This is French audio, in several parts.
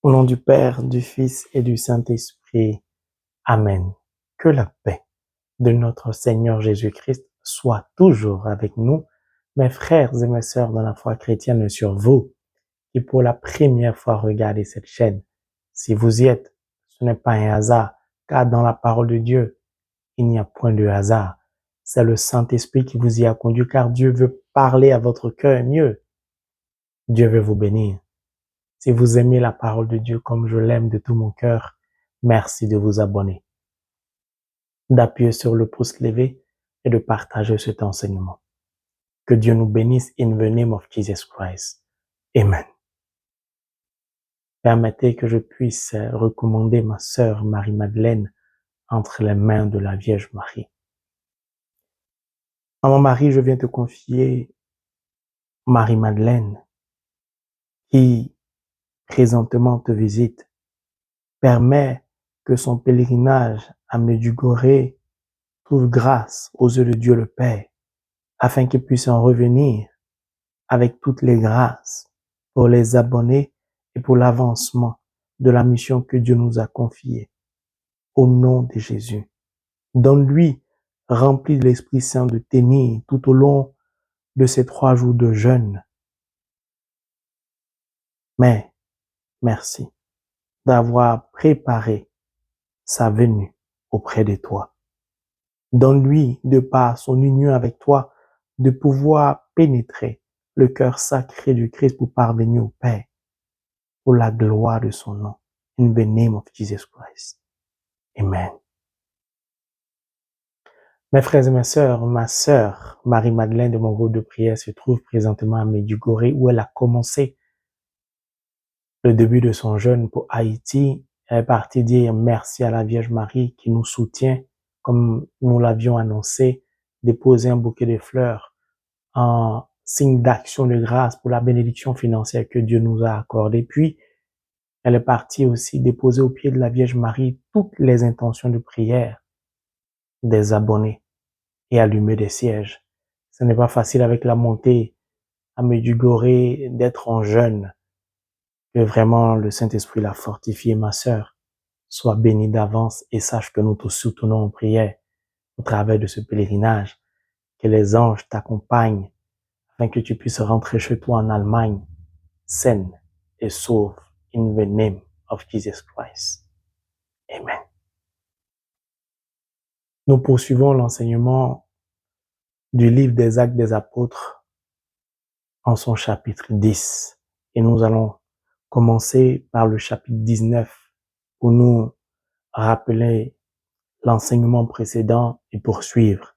Au nom du Père, du Fils et du Saint-Esprit. Amen. Que la paix de notre Seigneur Jésus-Christ soit toujours avec nous, mes frères et mes sœurs dans la foi chrétienne, sur vous qui pour la première fois regardez cette chaîne. Si vous y êtes, ce n'est pas un hasard, car dans la parole de Dieu, il n'y a point de hasard. C'est le Saint-Esprit qui vous y a conduit, car Dieu veut parler à votre cœur mieux. Dieu veut vous bénir. Si vous aimez la parole de Dieu comme je l'aime de tout mon cœur, merci de vous abonner, d'appuyer sur le pouce levé et de partager cet enseignement. Que Dieu nous bénisse in the name of Jesus Christ. Amen. Permettez que je puisse recommander ma sœur Marie-Madeleine entre les mains de la Vierge Marie. Maman Marie, je viens te confier Marie-Madeleine qui présentement te visite. Permets que son pèlerinage à Medjugorje trouve grâce aux yeux de Dieu le Père, afin qu'il puisse en revenir avec toutes les grâces pour les abonnés et pour l'avancement de la mission que Dieu nous a confiée. Au nom de Jésus, donne-lui, rempli de l'Esprit Saint, de tenir tout au long de ces 3 jours de jeûne. Mais merci d'avoir préparé sa venue auprès de toi. Donne-lui, de par son union avec toi, de pouvoir pénétrer le cœur sacré du Christ pour parvenir au Père, pour la gloire de son nom. In the name of Jesus Christ. Amen. Mes frères et mes sœurs, ma sœur Marie-Madeleine de mon groupe de prière se trouve présentement à Medjugorje, où elle a commencé le début de son jeûne pour Haïti. Elle est partie dire merci à la Vierge Marie qui nous soutient, comme nous l'avions annoncé, déposer un bouquet de fleurs en signe d'action de grâce pour la bénédiction financière que Dieu nous a accordée. Puis, elle est partie aussi déposer au pied de la Vierge Marie toutes les intentions de prière des abonnés et allumer des sièges. Ce n'est pas facile avec la montée à Medjugorje d'être en jeûne. Que vraiment le Saint-Esprit l'a fortifié, ma sœur. Sois bénie d'avance et sache que nous te soutenons en prière au travers de ce pèlerinage. Que les anges t'accompagnent afin que tu puisses rentrer chez toi en Allemagne, saine et sauve, in the name of Jesus Christ. Amen. Nous poursuivons l'enseignement du livre des Actes des Apôtres en son chapitre 10. Et nous allons commencer par le chapitre 19 pour nous rappeler l'enseignement précédent et poursuivre.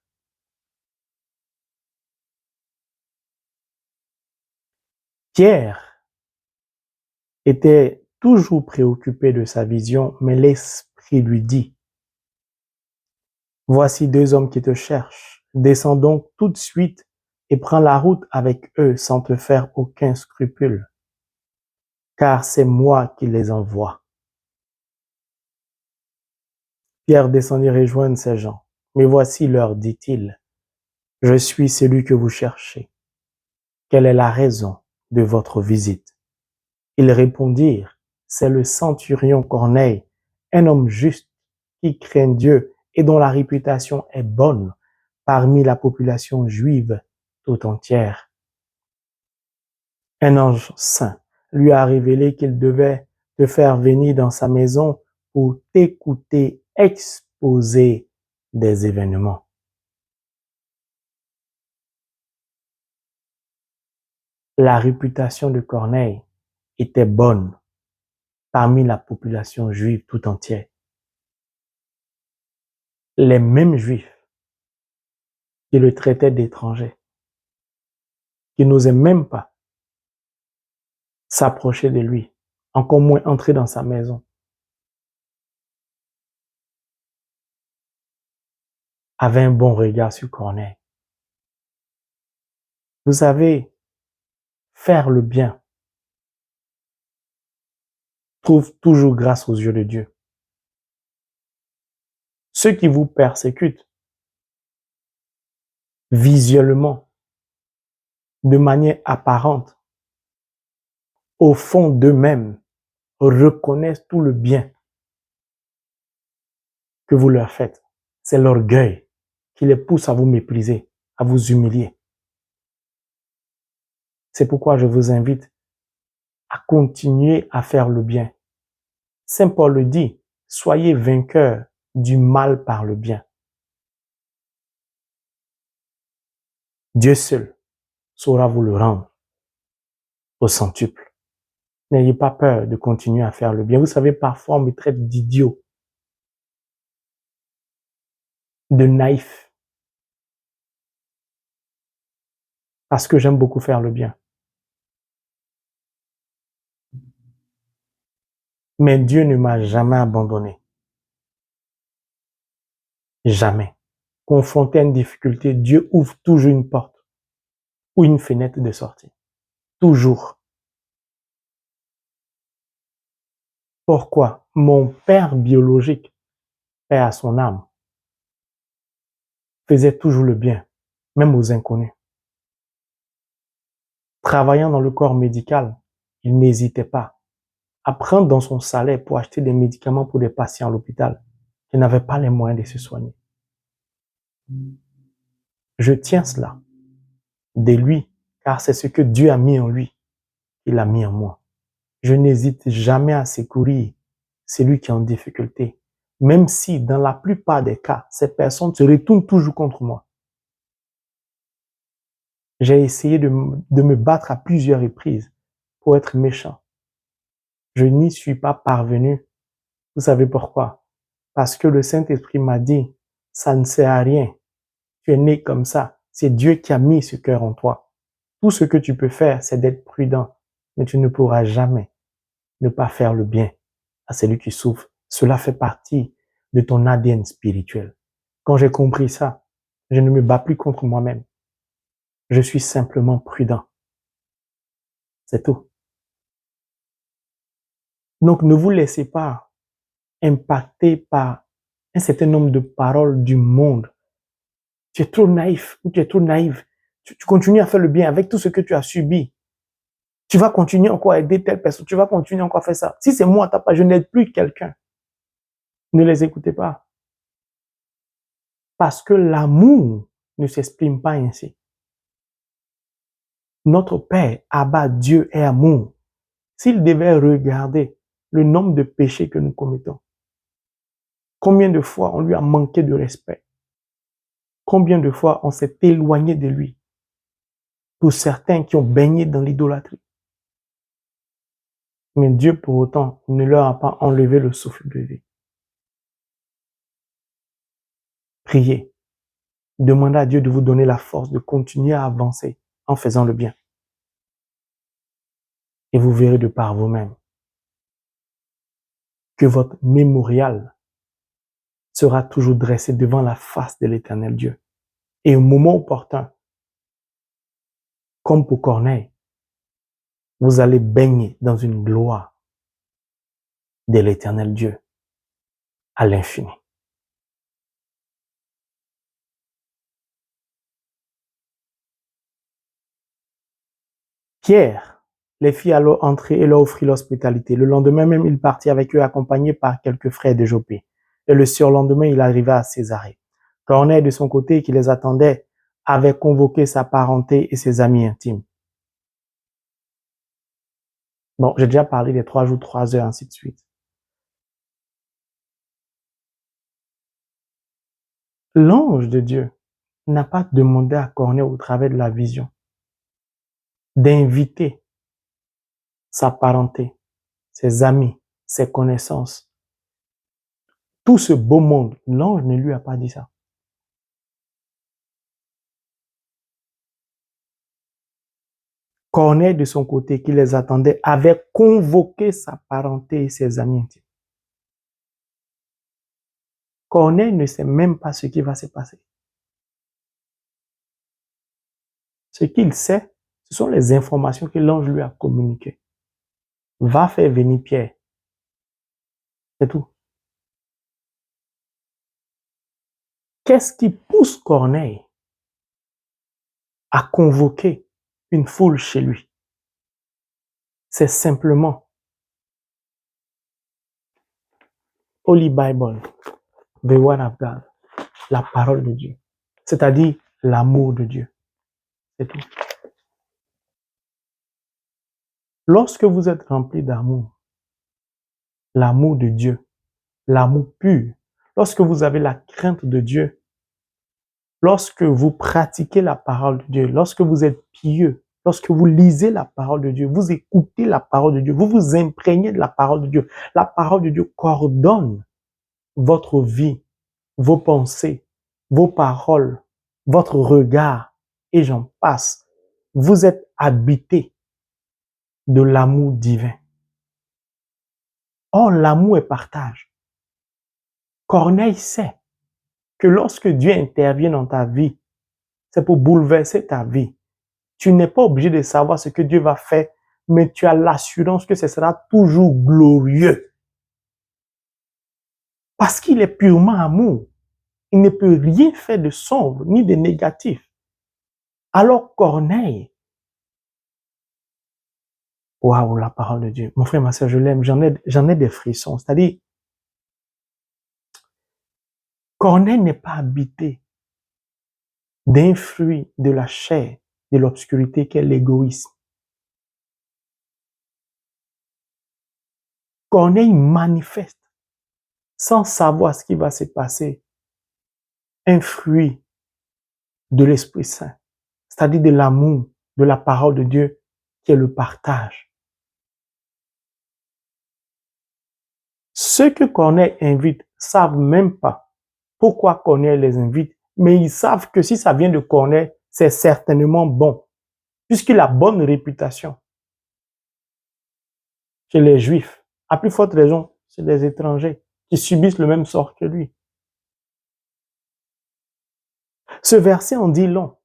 Pierre était toujours préoccupé de sa vision, mais l'Esprit lui dit, « Voici 2 hommes qui te cherchent. Descends donc tout de suite et prends la route avec eux sans te faire aucun scrupule, car c'est moi qui les envoie. » Pierre descendit rejoindre ces gens. « Mais voici, leur dit-il, je suis celui que vous cherchez. Quelle est la raison de votre visite? » Ils répondirent, « C'est le centurion Corneille, un homme juste qui craint Dieu et dont la réputation est bonne parmi la population juive tout entière. Un ange saint lui a révélé qu'il devait te faire venir dans sa maison pour t'écouter exposer des événements. » La réputation de Corneille était bonne parmi la population juive tout entière. Les mêmes juifs qui le traitaient d'étranger, qui n'osaient même pas s'approcher de lui, encore moins entrer dans sa maison, avaient un bon regard sur Corneille. Vous savez, faire le bien trouve toujours grâce aux yeux de Dieu. Ceux qui vous persécutent visuellement, de manière apparente, au fond d'eux-mêmes, reconnaissent tout le bien que vous leur faites. C'est l'orgueil qui les pousse à vous mépriser, à vous humilier. C'est pourquoi je vous invite à continuer à faire le bien. Saint Paul le dit, soyez vainqueurs du mal par le bien. Dieu seul saura vous le rendre au centuple. N'ayez pas peur de continuer à faire le bien. Vous savez, parfois on me traite d'idiot, de naïf, parce que j'aime beaucoup faire le bien. Mais Dieu ne m'a jamais abandonné. Jamais. Confronté à une difficulté, Dieu ouvre toujours une porte ou une fenêtre de sortie. Toujours. Pourquoi? Mon père biologique, paix à son âme, faisait toujours le bien, même aux inconnus. Travaillant dans le corps médical, il n'hésitait pas à prendre dans son salaire pour acheter des médicaments pour des patients à l'hôpital qui n'avaient pas les moyens de se soigner. Je tiens cela de lui, car c'est ce que Dieu a mis en lui, il a mis en moi. Je n'hésite jamais à secourir celui qui est en difficulté, même si dans la plupart des cas, ces personnes se retournent toujours contre moi. J'ai essayé de me battre à plusieurs reprises pour être méchant. Je n'y suis pas parvenu. Vous savez pourquoi? Parce que le Saint-Esprit m'a dit, ça ne sert à rien. Tu es né comme ça. C'est Dieu qui a mis ce cœur en toi. Tout ce que tu peux faire, c'est d'être prudent, mais tu ne pourras jamais ne pas faire le bien à celui qui souffre. Cela fait partie de ton ADN spirituel. Quand j'ai compris ça, je ne me bats plus contre moi-même. Je suis simplement prudent. C'est tout. Donc, ne vous laissez pas impacter par un certain nombre de paroles du monde. Tu es trop naïf ou tu es trop naïve. Tu continues à faire le bien avec tout ce que tu as subi. Tu vas continuer encore à aider telle personne. Tu vas continuer encore à faire ça. Si c'est moi, je n'aide plus quelqu'un. Ne les écoutez pas. Parce que l'amour ne s'exprime pas ainsi. Notre Père, Abba, Dieu est amour. S'il devait regarder le nombre de péchés que nous commettons, combien de fois on lui a manqué de respect, combien de fois on s'est éloigné de lui, pour certains qui ont baigné dans l'idolâtrie. Mais Dieu, pour autant, ne leur a pas enlevé le souffle de vie. Priez. Demandez à Dieu de vous donner la force de continuer à avancer en faisant le bien. Et vous verrez de par vous-même que votre mémorial sera toujours dressé devant la face de l'Éternel Dieu. Et au moment opportun, comme pour Corneille, vous allez baigner dans une gloire de l'Éternel Dieu à l'infini. Pierre les fit alors entrer et leur offrit l'hospitalité. Le lendemain même, il partit avec eux accompagné par quelques frères de Jopé. Et le surlendemain, il arriva à Césarée. Corneille, de son côté, qui les attendait, avait convoqué sa parenté et ses amis intimes. Bon, j'ai déjà parlé des 3 jours, 3 heures, ainsi de suite. L'ange de Dieu n'a pas demandé à Corneille au travers de la vision d'inviter sa parenté, ses amis, ses connaissances, tout ce beau monde. L'ange ne lui a pas dit ça. Corneille, de son côté, qui les attendait, avait convoqué sa parenté et ses amis intimes. Corneille ne sait même pas ce qui va se passer. Ce qu'il sait, ce sont les informations que l'ange lui a communiquées. Va faire venir Pierre. C'est tout. Qu'est-ce qui pousse Corneille à convoquer une foule chez lui? C'est simplement Holy Bible, the Word of God, la parole de Dieu, c'est-à-dire l'amour de Dieu. C'est tout. Lorsque vous êtes rempli d'amour, l'amour de Dieu, l'amour pur, lorsque vous avez la crainte de Dieu, lorsque vous pratiquez la parole de Dieu, lorsque vous êtes pieux, lorsque vous lisez la parole de Dieu, vous écoutez la parole de Dieu, vous vous imprégnez de la parole de Dieu, la parole de Dieu coordonne votre vie, vos pensées, vos paroles, votre regard, et j'en passe. Vous êtes habité de l'amour divin. Or, l'amour est partage. Corneille sait que lorsque Dieu intervient dans ta vie, c'est pour bouleverser ta vie. Tu n'es pas obligé de savoir ce que Dieu va faire, mais tu as l'assurance que ce sera toujours glorieux. Parce qu'il est purement amour. Il ne peut rien faire de sombre ni de négatif. Alors Corneille, waouh, la parole de Dieu. Mon frère, ma soeur, je l'aime, j'en ai des frissons. C'est-à-dire, Corneille n'est pas habité d'un fruit de la chair, de l'obscurité qu'est l'égoïsme. Corneille manifeste, sans savoir ce qui va se passer, un fruit de l'Esprit Saint, c'est-à-dire de l'amour, de la parole de Dieu, qui est le partage. Ceux que Corneille invite savent même pas pourquoi Corneille les invite, mais ils savent que si ça vient de Corneille, c'est certainement bon, puisqu'il a bonne réputation chez les Juifs. À plus forte raison, chez les étrangers qui subissent le même sort que lui. Ce verset en dit long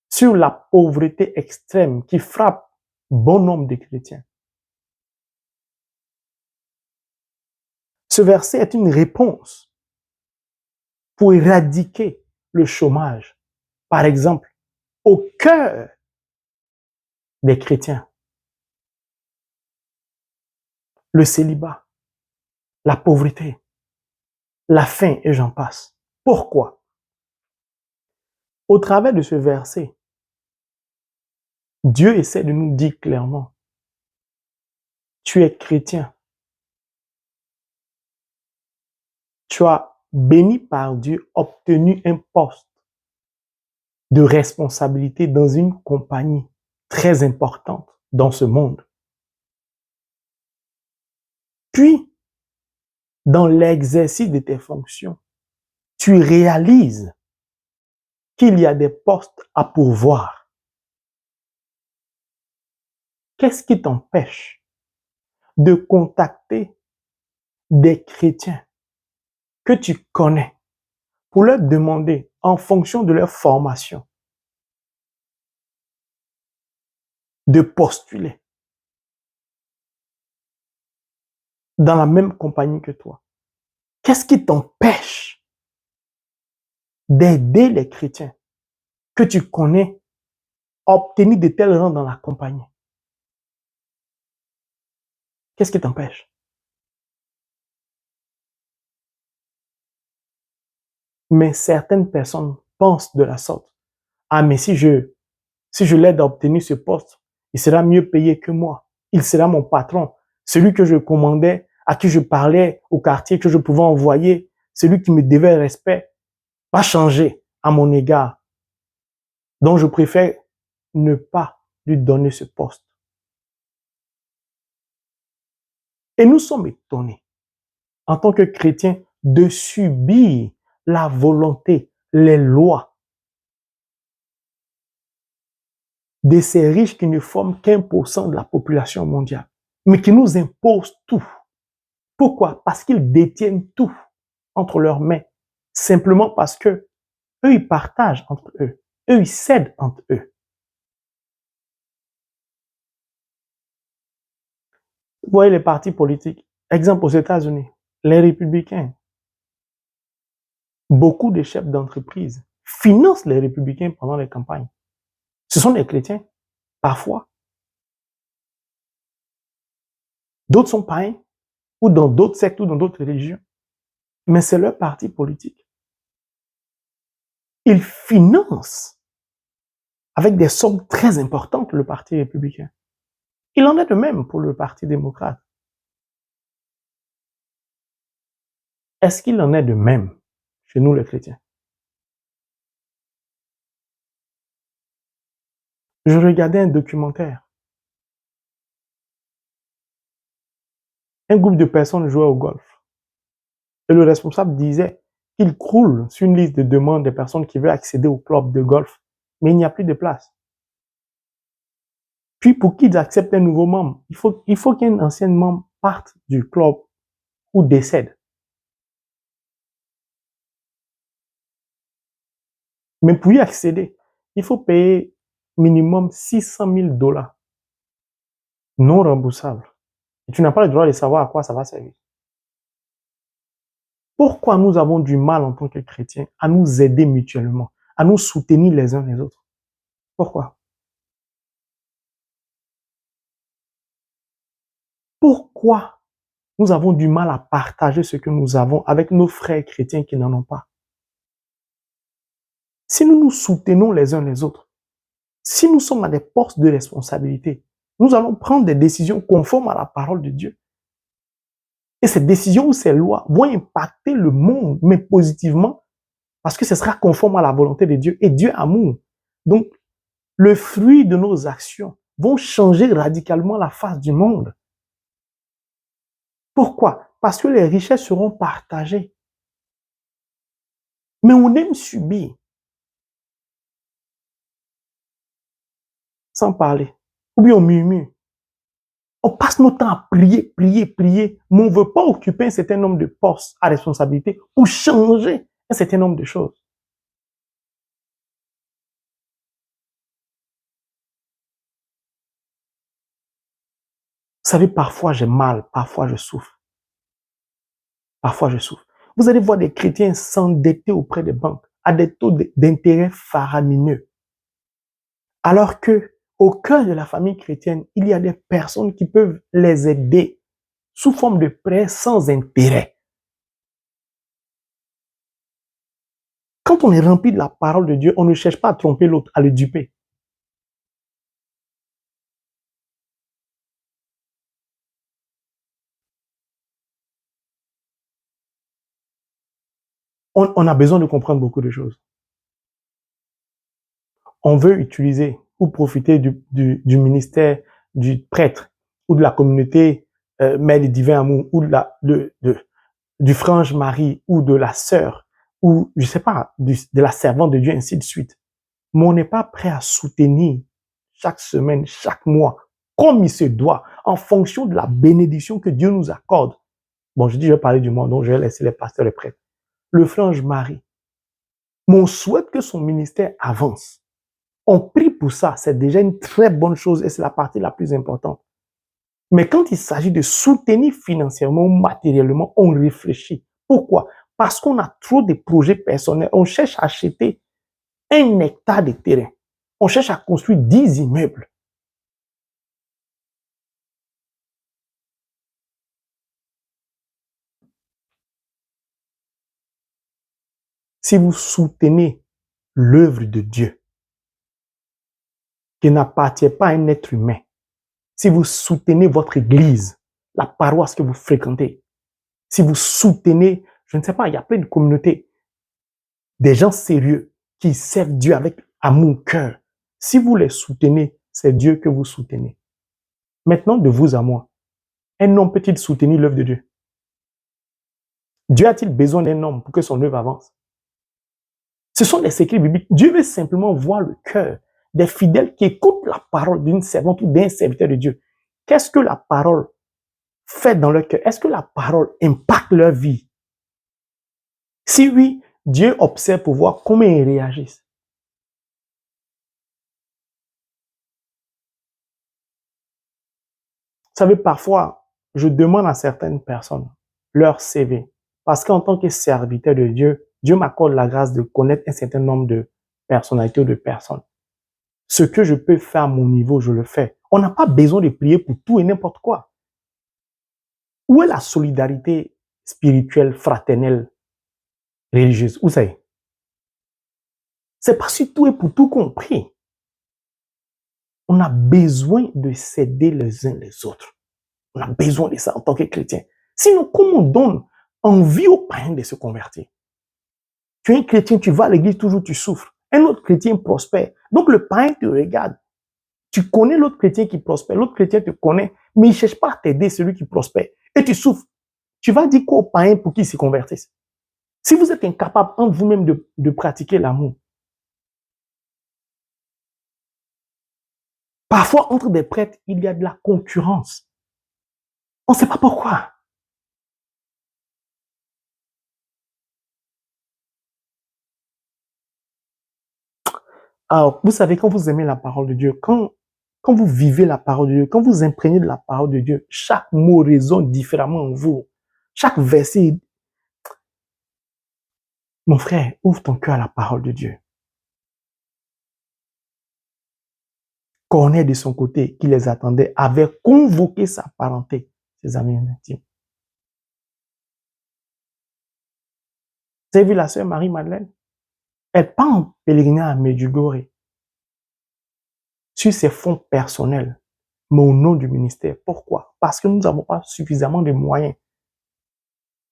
sur la pauvreté extrême qui frappe bon nombre de chrétiens. Ce verset est une réponse pour éradiquer le chômage, par exemple, au cœur des chrétiens. Le célibat, la pauvreté, la faim et j'en passe. Pourquoi? Au travers de ce verset, Dieu essaie de nous dire clairement, tu es chrétien. Tu as, béni par Dieu, obtenu un poste de responsabilité dans une compagnie très importante dans ce monde. Puis, dans l'exercice de tes fonctions, tu réalises qu'il y a des postes à pourvoir. Qu'est-ce qui t'empêche de contacter des chrétiens que tu connais pour leur demander, en fonction de leur formation, de postuler dans la même compagnie que toi? Qu'est-ce qui t'empêche d'aider les chrétiens que tu connais à obtenir de tels rangs dans la compagnie? Qu'est-ce qui t'empêche? Mais certaines personnes pensent de la sorte. Ah, mais si je l'aide à obtenir ce poste, il sera mieux payé que moi. Il sera mon patron. Celui que je commandais, à qui je parlais au quartier, que je pouvais envoyer, celui qui me devait respect, va changer à mon égard. Donc, je préfère ne pas lui donner ce poste. Et nous sommes étonnés, en tant que chrétiens, de subir la volonté, les lois de ces riches qui ne forment qu'1% de la population mondiale, mais qui nous imposent tout. Pourquoi? Parce qu'ils détiennent tout entre leurs mains, simplement parce que eux, ils partagent entre eux, eux, ils cèdent entre eux. Vous voyez les partis politiques, exemple aux États-Unis, les républicains, beaucoup de chefs d'entreprise financent les républicains pendant les campagnes. Ce sont des chrétiens, parfois. D'autres sont païens. ou dans d'autres sectes ou dans d'autres religions. Mais c'est leur parti politique. Ils financent avec des sommes très importantes le Parti républicain. Il en est de même pour le Parti démocrate. Est-ce qu'il en est de même chez nous les chrétiens? Je regardais un documentaire. Un groupe de personnes jouait au golf. Et le responsable disait qu'il croule sur une liste de demandes des personnes qui veulent accéder au club de golf. Mais il n'y a plus de place. Puis pour qu'ils acceptent un nouveau membre, il faut qu'un ancien membre parte du club ou décède. Mais pour y accéder, il faut payer minimum 600 000 dollars non remboursables. Et tu n'as pas le droit de savoir à quoi ça va servir. Pourquoi nous avons du mal en tant que chrétiens à nous aider mutuellement, à nous soutenir les uns les autres? Pourquoi? Pourquoi nous avons du mal à partager ce que nous avons avec nos frères chrétiens qui n'en ont pas? Si nous nous soutenons les uns les autres, si nous sommes à des postes de responsabilité, nous allons prendre des décisions conformes à la parole de Dieu. Et ces décisions ou ces lois vont impacter le monde, mais positivement, parce que ce sera conforme à la volonté de Dieu. Et Dieu est amour. Donc, le fruit de nos actions vont changer radicalement la face du monde. Pourquoi? Parce que les richesses seront partagées. Mais on aime subir, sans parler. Ou bien on murmure. On passe notre temps à prier, prier, prier, mais on ne veut pas occuper un certain nombre de postes à responsabilité pour changer un certain nombre de choses. Vous savez, parfois j'ai mal, parfois je souffre. Parfois je souffre. Vous allez voir des chrétiens s'endetter auprès des banques à des taux d'intérêt faramineux. Alors que, au cœur de la famille chrétienne, il y a des personnes qui peuvent les aider sous forme de prêts sans intérêt. Quand on est rempli de la parole de Dieu, on ne cherche pas à tromper l'autre, à le duper. On a besoin de comprendre beaucoup de choses. On veut utiliser ou profiter du ministère du prêtre ou de la communauté Mère du Divin Amour ou du frange Marie ou de la sœur ou, je sais pas, de la servante de Dieu, ainsi de suite. Mais on n'est pas prêt à soutenir chaque semaine, chaque mois, comme il se doit, en fonction de la bénédiction que Dieu nous accorde. Bon, je dis, je vais parler du monde, donc je vais laisser les pasteurs et les prêtres. Le frange Marie. Mais on souhaite que son ministère avance. On prie pour ça, c'est déjà une très bonne chose et c'est la partie la plus importante. Mais quand il s'agit de soutenir financièrement ou matériellement, on réfléchit. Pourquoi? Parce qu'on a trop de projets personnels. On cherche à acheter 1 hectare de terrain. On cherche à construire 10 immeubles. Si vous soutenez l'œuvre de Dieu, qui n'appartient pas à un être humain, si vous soutenez votre église, la paroisse que vous fréquentez, si vous soutenez, je ne sais pas, il y a plein de communautés, des gens sérieux qui servent Dieu avec amour, cœur. Si vous les soutenez, c'est Dieu que vous soutenez. Maintenant, de vous à moi, un homme peut-il soutenir l'œuvre de Dieu? Dieu a-t-il besoin d'un homme pour que son œuvre avance? Ce sont des secrets bibliques. Dieu veut simplement voir le cœur des fidèles qui écoutent la parole d'une servante ou d'un serviteur de Dieu. Qu'est-ce que la parole fait dans leur cœur? Est-ce que la parole impacte leur vie? Si oui, Dieu observe pour voir comment ils réagissent. Vous savez, parfois, je demande à certaines personnes leur CV. Parce qu'en tant que serviteur de Dieu, Dieu m'accorde la grâce de connaître un certain nombre de personnalités ou de personnes. Ce que je peux faire à mon niveau, je le fais. On n'a pas besoin de prier pour tout et n'importe quoi. Où est la solidarité spirituelle, fraternelle, religieuse? Où c'est? C'est pas si tout est pour tout compris. On a besoin de s'aider les uns les autres. On a besoin de ça en tant que chrétien. Sinon, comment on donne envie aux païens de se convertir? Tu es un chrétien, tu vas à l'église, toujours tu souffres. Un autre chrétien prospère. Donc le païen te regarde. Tu connais l'autre chrétien qui prospère, l'autre chrétien te connaît, mais il ne cherche pas à t'aider, celui qui prospère. Et tu souffres. Tu vas dire quoi aux païens pour qu'ils se convertissent? Si vous êtes incapable entre vous-même de pratiquer l'amour, parfois entre des prêtres, il y a de la concurrence. On ne sait pas pourquoi. Alors, vous savez, quand vous aimez la parole de Dieu, quand vous vivez la parole de Dieu, quand vous imprégnez de la parole de Dieu, chaque mot résonne différemment en vous. Chaque verset, mon frère, ouvre ton cœur à la parole de Dieu. Corneille, de son côté, qui les attendait, avait convoqué sa parenté, ses amis intimes. Vous avez vu la sœur Marie-Madeleine? Elle part en pèlerinage à Medjugorje sur ses fonds personnels, mais au nom du ministère. Pourquoi? Parce que nous n'avons pas suffisamment de moyens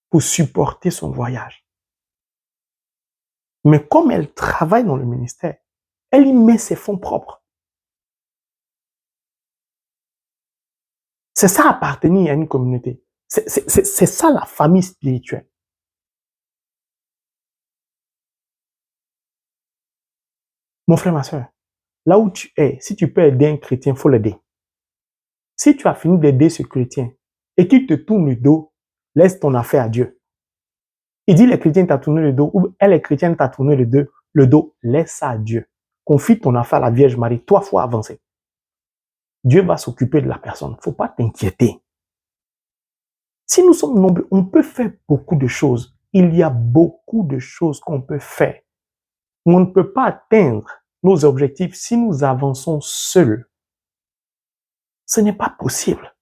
pour supporter son voyage. Mais comme elle travaille dans le ministère, elle y met ses fonds propres. C'est ça appartenir à une communauté. C'est ça la famille spirituelle. Mon frère, ma soeur, là où tu es, si tu peux aider un chrétien, il faut l'aider. Si tu as fini d'aider ce chrétien et qu'il te tourne le dos, laisse ton affaire à Dieu. Il dit les chrétiens t'ont tourné le dos ou elle est chrétienne t'a tourné le dos, laisse ça à Dieu. Confie ton affaire à la Vierge Marie, 3 fois avancé. Dieu va s'occuper de la personne. Il ne faut pas t'inquiéter. Si nous sommes nombreux, on peut faire beaucoup de choses. Il y a beaucoup de choses qu'on peut faire. On ne peut pas atteindre nos objectifs si nous avançons seuls. Ce n'est pas possible.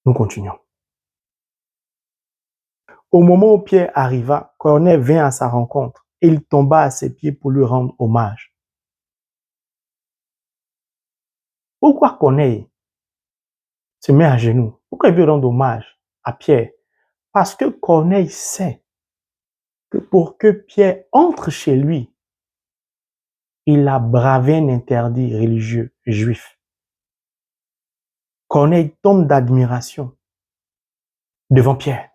Nous continuons. Au moment où Pierre arriva, Corneille vint à sa rencontre et il tomba à ses pieds pour lui rendre hommage. Pourquoi Corneille se met à genoux? Pourquoi il veut rendre hommage à Pierre? Parce que Corneille sait que pour que Pierre entre chez lui, il a bravé un interdit religieux juif. Corneille tombe d'admiration devant Pierre.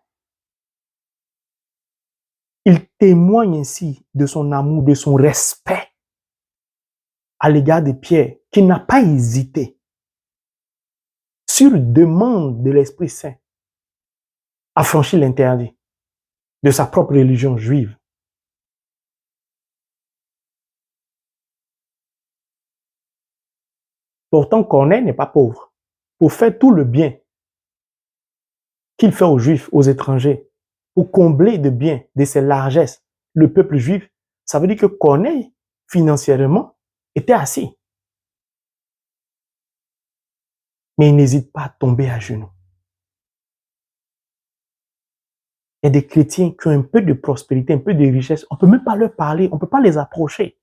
Il témoigne ainsi de son amour, de son respect à l'égard de Pierre, qui n'a pas hésité, sur demande de l'Esprit Saint, à franchir l'interdit de sa propre religion juive. Pourtant, Corneille n'est pas pauvre. Pour faire tout le bien qu'il fait aux Juifs, aux étrangers, pour combler de bien, de ses largesses, le peuple juif, ça veut dire que Corneille, financièrement, était assis. Mais il n'hésite pas à tomber à genoux. Il y a des chrétiens qui ont un peu de prospérité, un peu de richesse, on ne peut même pas leur parler, on ne peut pas les approcher.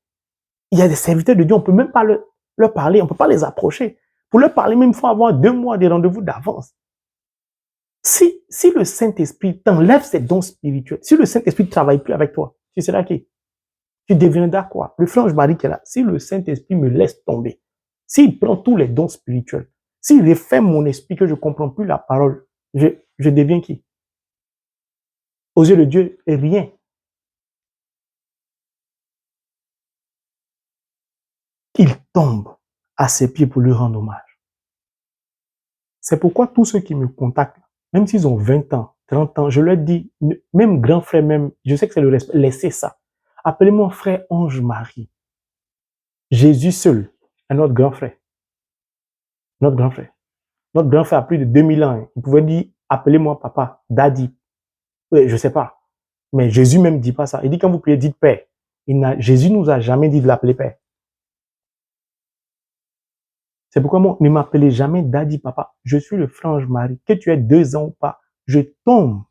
Il y a des serviteurs de Dieu, on ne peut même pas leur parler, on ne peut pas les approcher. Pour leur parler, même, il faut avoir 2 mois de rendez-vous d'avance. Si le Saint-Esprit t'enlève ces dons spirituels, si le Saint-Esprit ne travaille plus avec toi, tu seras qui? Tu deviendras quoi? Le frère Marie qui est là, si le Saint-Esprit me laisse tomber, s'il prend tous les dons spirituels, s'il referme mon esprit que je ne comprends plus la parole, je deviens qui? Aux yeux de Dieu, rien. Il tombe à ses pieds pour lui rendre hommage. C'est pourquoi tous ceux qui me contactent, même s'ils ont 20 ans, 30 ans, je leur dis, même grand frère, même, je sais que c'est le respect, laissez ça. Appelez-moi frère Ange Marie. Jésus seul est notre grand frère. Notre grand frère. Notre grand frère a plus de 2000 ans. Il pouvait dire, appelez-moi papa, daddy. Oui, je ne sais pas. Mais Jésus même ne dit pas ça. Il dit, quand vous priez, dites père. Jésus ne nous a jamais dit de l'appeler père. C'est pourquoi moi, ne m'appelez jamais Daddy Papa. Je suis le frange Marie. Que tu aies 2 ans ou pas, je tombe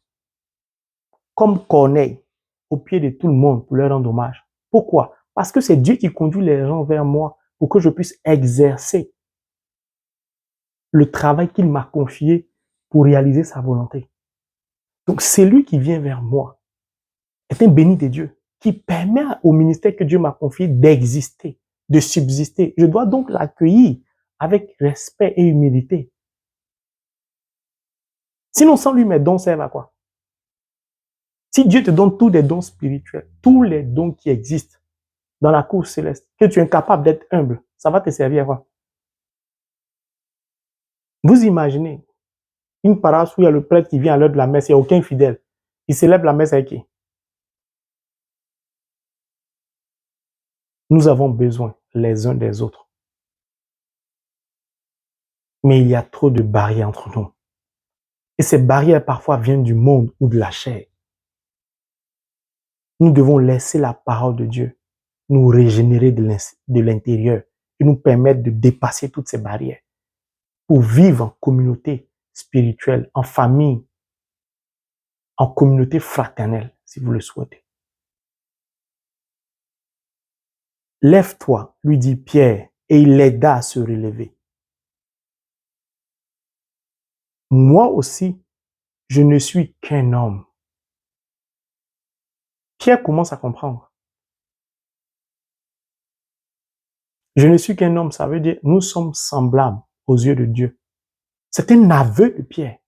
comme Corneille au pied de tout le monde pour leur rendre hommage. Pourquoi? Parce que c'est Dieu qui conduit les gens vers moi pour que je puisse exercer le travail qu'il m'a confié pour réaliser sa volonté. Donc, c'est lui qui vient vers moi, est un béni de Dieu, qui permet au ministère que Dieu m'a confié d'exister, de subsister. Je dois donc l'accueillir avec respect et humilité. Sinon, sans lui, mes dons servent à quoi? Si Dieu te donne tous les dons spirituels, tous les dons qui existent dans la cour céleste, que tu es incapable d'être humble, ça va te servir à quoi? Vous imaginez une paroisse où il y a le prêtre qui vient à l'heure de la messe, il n'y a aucun fidèle. Il célèbre la messe avec qui? Nous avons besoin les uns des autres. Mais il y a trop de barrières entre nous. Et ces barrières parfois viennent du monde ou de la chair. Nous devons laisser la parole de Dieu nous régénérer de l'intérieur et nous permettre de dépasser toutes ces barrières pour vivre en communauté spirituelle, en famille, en communauté fraternelle, si vous le souhaitez. Lève-toi, lui dit Pierre, et il l'aida à se relever. Moi aussi, je ne suis qu'un homme. Pierre commence à comprendre. Je ne suis qu'un homme, ça veut dire nous sommes semblables aux yeux de Dieu. C'est un aveu de Pierre.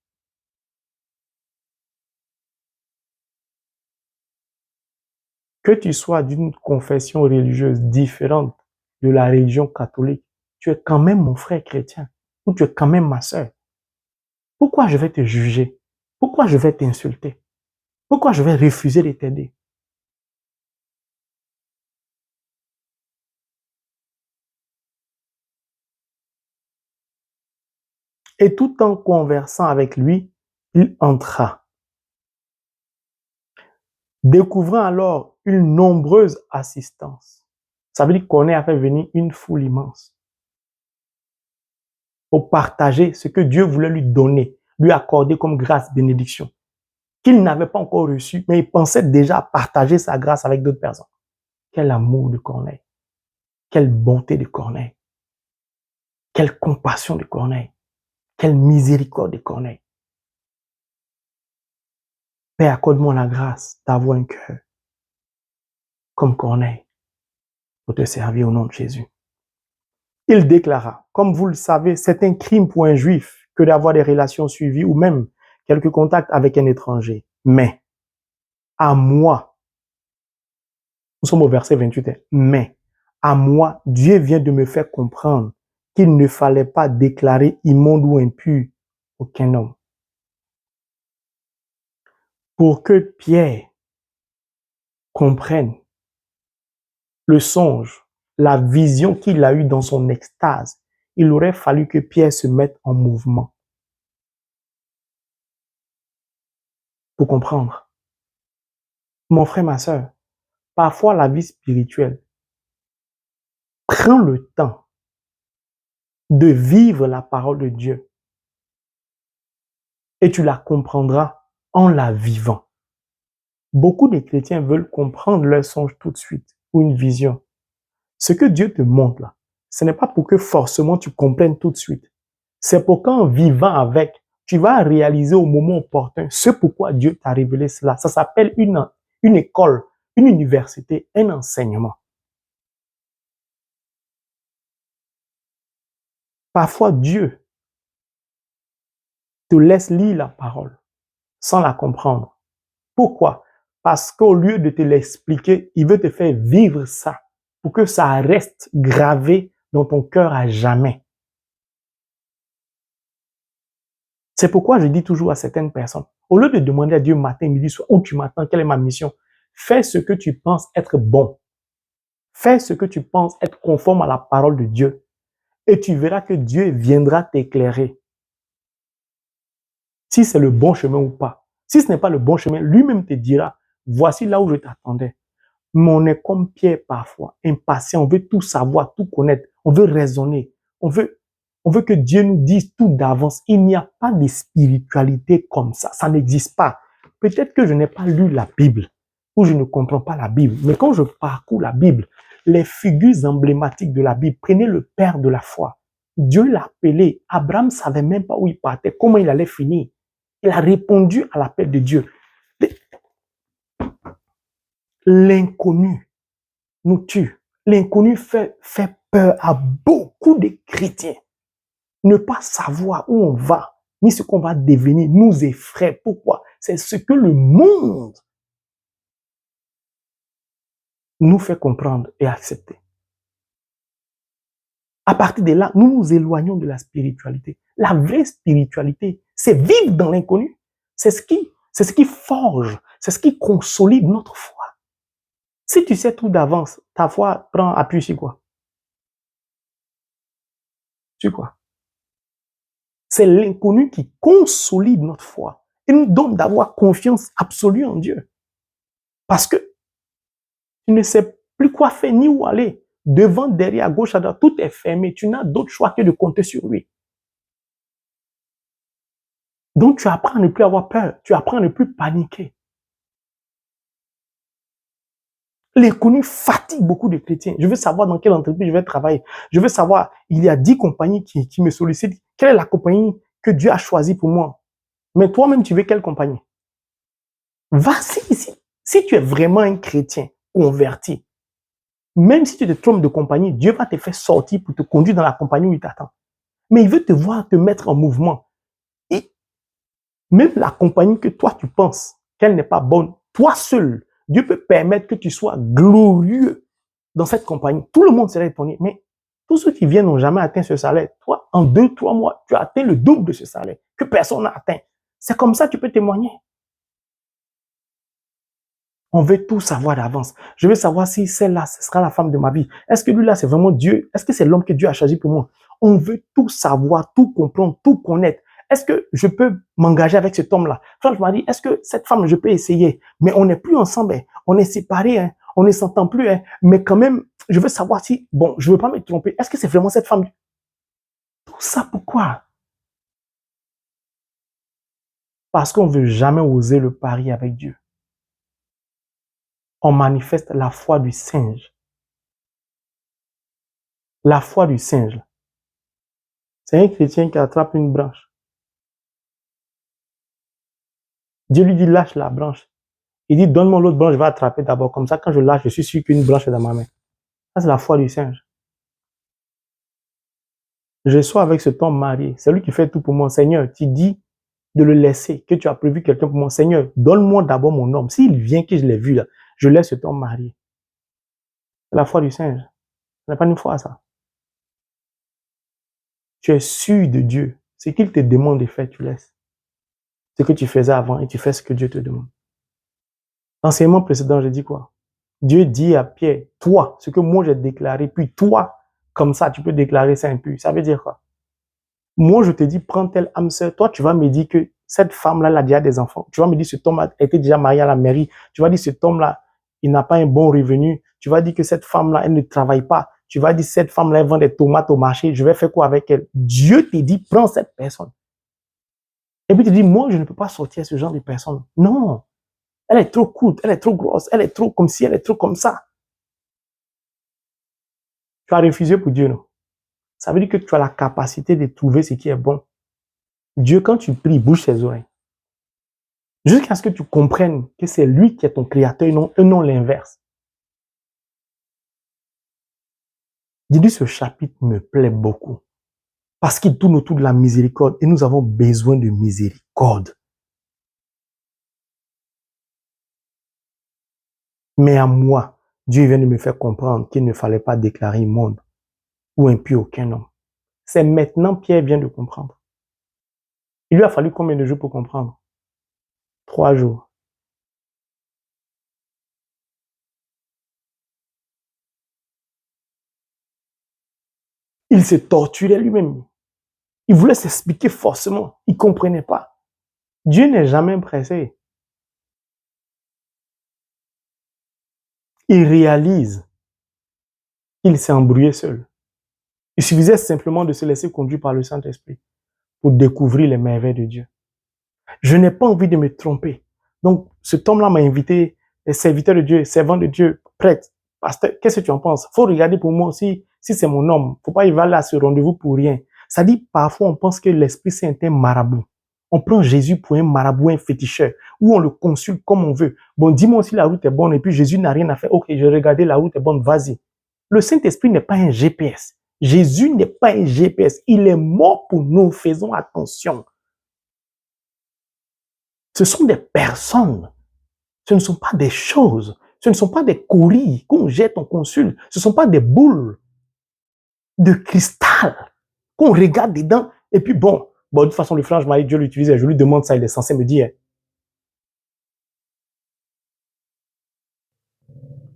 Que tu sois d'une confession religieuse différente de la religion catholique, tu es quand même mon frère chrétien ou tu es quand même ma sœur. Pourquoi je vais te juger? Pourquoi je vais t'insulter? Pourquoi je vais refuser de t'aider? Et tout en conversant avec lui, il entra, découvrant alors une nombreuse assistance. Ça veut dire qu'on a fait venir une foule immense pour partager ce que Dieu voulait lui donner, lui accorder comme grâce, bénédiction, qu'il n'avait pas encore reçu, mais il pensait déjà à partager sa grâce avec d'autres personnes. Quel amour de Corneille, quelle bonté de Corneille, quelle compassion de Corneille, quelle miséricorde de Corneille. Père, accorde-moi la grâce d'avoir un cœur comme Corneille pour te servir au nom de Jésus. Il déclara, comme vous le savez, c'est un crime pour un juif que d'avoir des relations suivies ou même quelques contacts avec un étranger. Mais à moi, nous sommes au verset 28, mais à moi, Dieu vient de me faire comprendre qu'il ne fallait pas déclarer immonde ou impur aucun homme. Pour que Pierre comprenne le songe, la vision qu'il a eue dans son extase, il aurait fallu que Pierre se mette en mouvement pour comprendre. Mon frère, ma sœur, parfois la vie spirituelle prend le temps de vivre la parole de Dieu et tu la comprendras en la vivant. Beaucoup de chrétiens veulent comprendre leur songe tout de suite ou une vision. Ce que Dieu te montre là, ce n'est pas pour que forcément tu comprennes tout de suite. C'est pour qu'en vivant avec, tu vas réaliser au moment opportun ce pourquoi Dieu t'a révélé cela. Ça s'appelle une école, une université, un enseignement. Parfois, Dieu te laisse lire la parole sans la comprendre. Pourquoi? Parce qu'au lieu de te l'expliquer, il veut te faire vivre ça pour que ça reste gravé dans ton cœur à jamais. C'est pourquoi je dis toujours à certaines personnes, au lieu de demander à Dieu matin, midi, soir, où tu m'attends, quelle est ma mission, fais ce que tu penses être bon. Fais ce que tu penses être conforme à la parole de Dieu. Et tu verras que Dieu viendra t'éclairer. Si c'est le bon chemin ou pas. Si ce n'est pas le bon chemin, lui-même te dira, voici là où je t'attendais. Mais on est comme Pierre parfois, impatient, on veut tout savoir, tout connaître, on veut raisonner, on veut On veut que Dieu nous dise tout d'avance. Il n'y a pas de spiritualité comme ça. Ça n'existe pas. Peut-être que je n'ai pas lu la Bible ou je ne comprends pas la Bible. Mais quand je parcours la Bible, les figures emblématiques de la Bible, prenez le père de la foi. Dieu l'a appelé. Abraham ne savait même pas où il partait, comment il allait finir. Il a répondu à l'appel de Dieu. L'inconnu nous tue. L'inconnu fait peur à beaucoup de chrétiens. Ne pas savoir où on va, ni ce qu'on va devenir, nous effraie. Pourquoi? C'est ce que le monde nous fait comprendre et accepter. À partir de là, nous nous éloignons de la spiritualité. La vraie spiritualité, c'est vivre dans l'inconnu. C'est ce qui forge, c'est ce qui consolide notre foi. Si tu sais tout d'avance, ta foi prend appui sur quoi? Sur quoi? C'est l'inconnu qui consolide notre foi et nous donne d'avoir confiance absolue en Dieu. Parce que tu ne sais plus quoi faire ni où aller. Devant, derrière, à gauche, à droite, tout est fermé. Tu n'as d'autre choix que de compter sur lui. Donc, tu apprends à ne plus avoir peur. Tu apprends à ne plus paniquer. L'inconnu fatigue beaucoup de chrétiens. Je veux savoir dans quelle entreprise je vais travailler. Je veux savoir, il y a 10 compagnies qui me sollicitent. Quelle est la compagnie que Dieu a choisie pour moi? Mais toi-même, tu veux quelle compagnie? Va-y ici. Si tu es vraiment un chrétien converti, même si tu te trompes de compagnie, Dieu va te faire sortir pour te conduire dans la compagnie où il t'attend. Mais il veut te voir te mettre en mouvement. Et même la compagnie que toi, tu penses qu'elle n'est pas bonne, toi seul, Dieu peut permettre que tu sois glorieux dans cette compagnie. Tout le monde serait étonné. Mais tous ceux qui viennent n'ont jamais atteint ce salaire. Toi, en 2-3 mois, tu as atteint le double de ce salaire que personne n'a atteint. C'est comme ça que tu peux témoigner. On veut tout savoir d'avance. Je veux savoir si celle-là, ce sera la femme de ma vie. Est-ce que lui-là, c'est vraiment Dieu? Est-ce que c'est l'homme que Dieu a choisi pour moi? On veut tout savoir, tout comprendre, tout connaître. Est-ce que je peux m'engager avec cet homme-là? Quand je me dis, est-ce que cette femme, je peux essayer? Mais on n'est plus ensemble, hein. On est séparés, hein. On ne s'entend plus, hein. Mais quand même, je veux savoir si, bon, je ne veux pas me tromper. Est-ce que c'est vraiment cette femme? Tout ça, pourquoi? Parce qu'on ne veut jamais oser le pari avec Dieu. On manifeste la foi du singe. La foi du singe. C'est un chrétien qui attrape une branche. Dieu lui dit, lâche la branche. Il dit, donne-moi l'autre branche, je vais attraper d'abord. Comme ça, quand je lâche, je suis sûr qu'une branche est dans ma main. Ça, c'est la foi du singe. Je sois avec cet homme marié. C'est lui qui fait tout pour moi. Seigneur, tu dis de le laisser, que tu as prévu quelqu'un pour moi. Seigneur, donne-moi d'abord mon homme. S'il vient, que je l'ai vu là, je laisse cet homme marié. C'est la foi du singe. Ce n'est pas une foi, ça. Tu es sûr de Dieu. Ce qu'il te demande de faire, tu laisses. Ce que tu faisais avant et tu fais ce que Dieu te demande. L'enseignement précédent, j'ai dit quoi? Dieu dit à Pierre, toi, ce que moi j'ai déclaré, puis toi, comme ça, tu peux déclarer ça impur. Ça veut dire quoi? Moi, je te dis, prends telle âme sœur. Toi, tu vas me dire que cette femme-là, elle a déjà des enfants. Tu vas me dire, cet homme a été déjà marié à la mairie. Tu vas dire, cet homme-là, il n'a pas un bon revenu. Tu vas dire que cette femme-là, elle ne travaille pas. Tu vas dire, cette femme-là, elle vend des tomates au marché. Je vais faire quoi avec elle? Dieu te dit, prends cette personne. Et puis tu dis, moi, je ne peux pas sortir ce genre de personne. Non. Elle est trop courte, elle est trop grosse, elle est trop comme ci, elle est trop comme ça. Tu as refusé pour Dieu, non? Ça veut dire que tu as la capacité de trouver ce qui est bon. Dieu, quand tu pries, bouge ses oreilles. Jusqu'à ce que tu comprennes que c'est lui qui est ton créateur et non l'inverse. Dis-lui, ce chapitre me plaît beaucoup. Parce qu'il tourne autour de la miséricorde et nous avons besoin de miséricorde. Mais à moi, Dieu vient de me faire comprendre qu'il ne fallait pas déclarer immonde ou impur aucun homme. C'est maintenant Pierre vient de comprendre. Il lui a fallu combien de jours pour comprendre? 3 jours. Il se torturait lui-même. Il voulait s'expliquer forcément. Il ne comprenait pas. Dieu n'est jamais pressé. Il réalise qu'il s'est embrouillé seul. Il suffisait simplement de se laisser conduire par le Saint-Esprit pour découvrir les merveilles de Dieu. Je n'ai pas envie de me tromper. Donc, cet homme-là m'a invité, serviteur de Dieu, servant de Dieu, prêtre, pasteur, qu'est-ce que tu en penses? Faut regarder pour moi aussi si c'est mon homme. Faut pas y aller à ce rendez-vous pour rien. Ça dit, parfois, on pense que l'Esprit Saint est un marabout. On prend Jésus pour un marabout, un féticheur, où on le consulte comme on veut. Bon, dis-moi si la route est bonne, et puis Jésus n'a rien à faire. Ok, j'ai regardé, la route est bonne, vas-y. Le Saint-Esprit n'est pas un GPS. Jésus n'est pas un GPS. Il est mort pour nous. Faisons attention. Ce sont des personnes. Ce ne sont pas des choses. Ce ne sont pas des courriers qu'on jette, on consulte. Ce ne sont pas des boules de cristal qu'on regarde dedans. Et puis bon, de toute façon, le frère Marie, Dieu l'utilise. Je lui demande ça, il est censé me dire.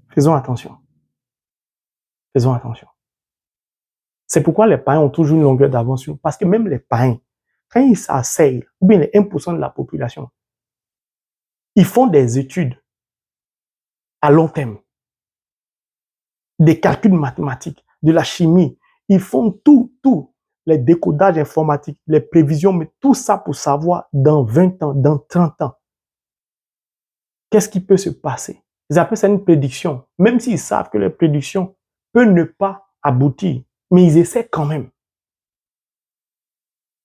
Faisons attention. Faisons attention. C'est pourquoi les païens ont toujours une longueur d'avance sur nous. Parce que même les païens, quand ils s'asseyent, ou bien les 1% de la population, ils font des études à long terme, des calculs mathématiques, de la chimie. Ils font tout, les décodages informatiques, les prévisions, mais tout ça pour savoir dans 20 ans, dans 30 ans, qu'est-ce qui peut se passer. Ils appellent ça une prédiction, même s'ils savent que les prédictions peuvent ne pas aboutir, mais ils essaient quand même.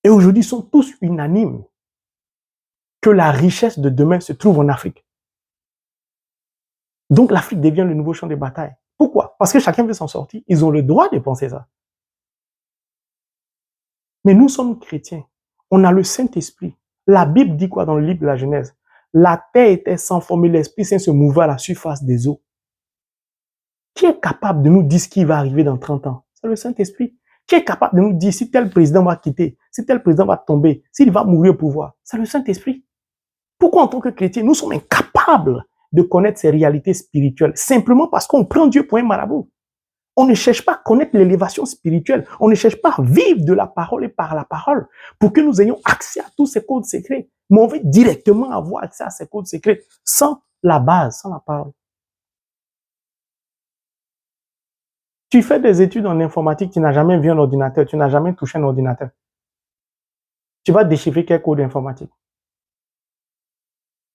Et aujourd'hui, ils sont tous unanimes que la richesse de demain se trouve en Afrique. Donc l'Afrique devient le nouveau champ de bataille. Pourquoi? Parce que chacun veut s'en sortir. Ils ont le droit de penser ça. Mais nous sommes chrétiens. On a le Saint-Esprit. La Bible dit quoi dans le livre de la Genèse? La terre était sans forme et l'Esprit Saint se mouvait à la surface des eaux. Qui est capable de nous dire ce qui va arriver dans 30 ans? C'est le Saint-Esprit. Qui est capable de nous dire si tel président va quitter, si tel président va tomber, s'il va mourir au pouvoir? C'est le Saint-Esprit. Pourquoi en tant que chrétiens, nous sommes incapables de connaître ces réalités spirituelles? Simplement parce qu'on prend Dieu pour un marabout. On ne cherche pas à connaître l'élévation spirituelle. On ne cherche pas à vivre de la parole et par la parole pour que nous ayons accès à tous ces codes secrets. Mais on veut directement avoir accès à ces codes secrets sans la base, sans la parole. Tu fais des études en informatique, tu n'as jamais vu un ordinateur, tu n'as jamais touché un ordinateur. Tu vas déchiffrer quel code informatique?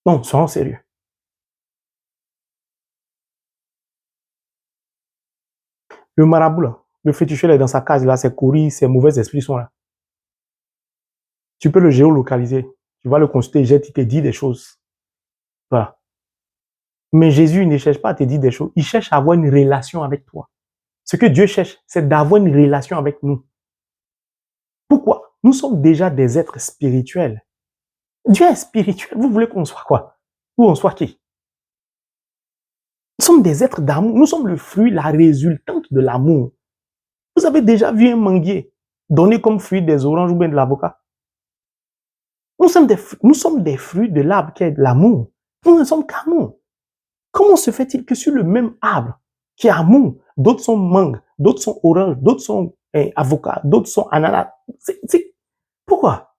Non, soyons sérieux. Le marabout, là, le féticheur est dans sa case, là, ses courriers, ses mauvais esprits sont là. Tu peux le géolocaliser. Tu vas le consulter, il te dit des choses. Voilà. Mais Jésus ne cherche pas à te dire des choses. Il cherche à avoir une relation avec toi. Ce que Dieu cherche, c'est d'avoir une relation avec nous. Pourquoi? Nous sommes déjà des êtres spirituels. Dieu est spirituel. Vous voulez qu'on soit quoi? Ou on soit qui? Nous sommes des êtres d'amour. Nous sommes le fruit, la résultante de l'amour. Vous avez déjà vu un manguier donner comme fruit des oranges ou bien de l'avocat? Nous sommes des fruits de l'arbre qui est de l'amour. Nous ne sommes qu'amour. Comment se fait-il que sur le même arbre qui est amour, d'autres sont mangue, d'autres sont orange, d'autres sont avocats, d'autres sont ananas? Pourquoi?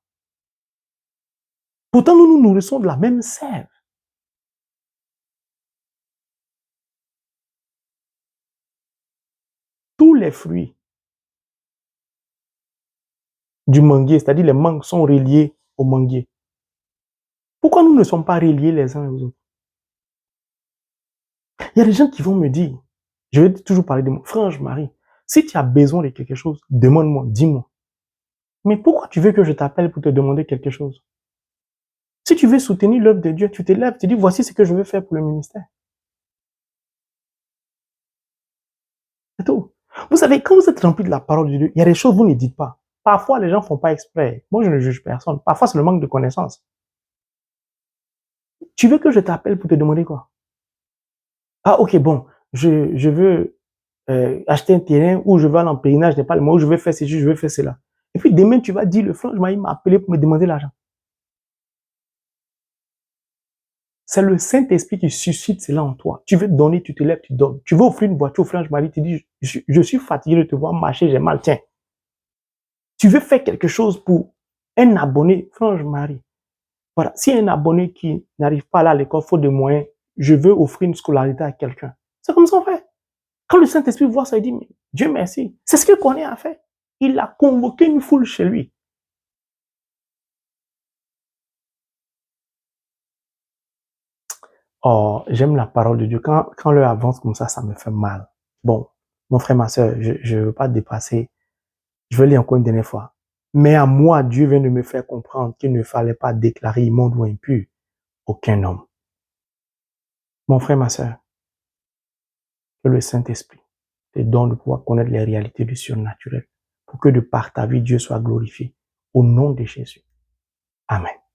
Pourtant, nous nous nourrissons de la même sève. Tous les fruits du manguier, c'est-à-dire les mangues, sont reliés au manguier. Pourquoi nous ne sommes pas reliés les uns aux autres? Il y a des gens qui vont me dire, je vais toujours parler de moi, frère Marie, si tu as besoin de quelque chose, demande-moi, dis-moi. Mais pourquoi tu veux que je t'appelle pour te demander quelque chose? Si tu veux soutenir l'œuvre de Dieu, tu te lèves, tu dis, voici ce que je veux faire pour le ministère. C'est tout. Vous savez, quand vous êtes rempli de la parole de Dieu, il y a des choses que vous ne dites pas. Parfois, les gens ne font pas exprès. Moi, je ne juge personne. Parfois, c'est le manque de connaissances. Tu veux que je t'appelle pour te demander quoi? Ah, ok, bon, je veux acheter un terrain ou je veux aller en pèlerinage, je n'ai pas le mois, où je veux faire ceci, je veux faire cela. Et puis demain, tu vas dire, le frère, il m'a appelé pour me demander l'argent. C'est le Saint-Esprit qui suscite cela en toi. Tu veux donner, tu te lèves, tu donnes. Tu veux offrir une voiture au frère Marie, tu dis, je suis fatigué de te voir marcher, j'ai mal, tiens. Tu veux faire quelque chose pour un abonné, frère Marie. Voilà, si un abonné qui n'arrive pas là à l'école, faute de moyens, je veux offrir une scolarité à quelqu'un. C'est comme ça on fait. Quand le Saint-Esprit voit ça, il dit, mais Dieu merci. C'est ce que Corneille a fait. Il a convoqué une foule chez lui. Oh, j'aime la parole de Dieu. Quand l'heure avance comme ça me fait mal. Bon, mon frère, ma soeur, je ne veux pas dépasser. Je vais lire encore une dernière fois. Mais à moi, Dieu vient de me faire comprendre qu'il ne fallait pas déclarer immonde ou impur aucun homme. Mon frère, ma soeur, que le Saint-Esprit te donne de pouvoir connaître les réalités du surnaturel pour que de par ta vie, Dieu soit glorifié. Au nom de Jésus. Amen.